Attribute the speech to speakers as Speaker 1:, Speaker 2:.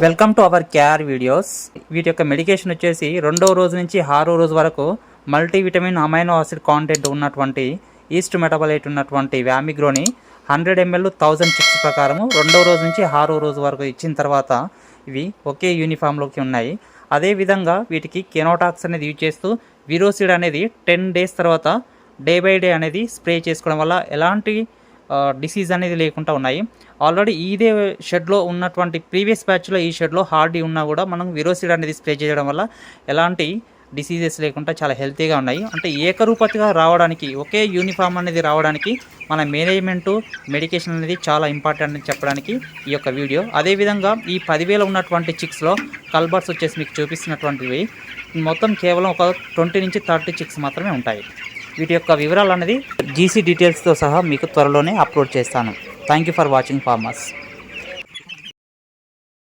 Speaker 1: Welcome to our KR videos. వీటి యొక్క medication వచ్చేసి 2వ రోజు నుంచి 6వ రోజు వరకు మల్టీవిటమిన్ అమైనో ఆసిడ్ కాంటెంట్ ఉన్నటువంటి ఈస్ట్ మెటబలైట్ ఉన్నటువంటి వ్యామిగ్రోని 100 ml 1000 చిక్స్ ప్రకారము 2వ రోజు నుంచి 6వ రోజు వరకు ఇచ్చిన తర్వాత ఇవి ఒకే యూనిఫామ్లోకి ఉన్నాయి. అదేవిధంగా వీటికి కెనోటాక్స్ అనేది యూజ్ చేస్తూ విరోసిడ్ అనేది 10 days తర్వాత డే బై డే అనేది స్ప్రే చేసుకోవడం వల్ల ఎలాంటి డిసీజ్ అనేది లేకుండా ఉన్నాయి. ఆల్రెడీ ఇదే షెడ్లో ఉన్నటువంటి ప్రీవియస్ బ్యాచ్లో ఈ షెడ్లో హార్డీ ఉన్నా కూడా మనం విరోసిడ్ అనేది స్ప్రే చేయడం వల్ల ఎలాంటి డిసీజెస్ లేకుండా చాలా హెల్తీగా ఉన్నాయి. అంటే ఏకరూపతిగా రావడానికి, ఒకే యూనిఫామ్ అనేది రావడానికి మన మేనేజ్మెంటు మెడికేషన్ అనేది చాలా ఇంపార్టెంట్ అని చెప్పడానికి ఈ యొక్క వీడియో. అదేవిధంగా ఈ 10,000 ఉన్నటువంటి చిక్స్లో కల్బర్స్ వచ్చేసి మీకు చూపిస్తున్నటువంటివి మొత్తం కేవలం ఒక 20 నుంచి 30 చిక్స్ మాత్రమే ఉంటాయి. వీటి యొక్క వివరాలు అనేది జీసీ డీటెయిల్స్తో సహా మీకు త్వరలోనే అప్లోడ్ చేస్తాను. Thank you for watching farmers.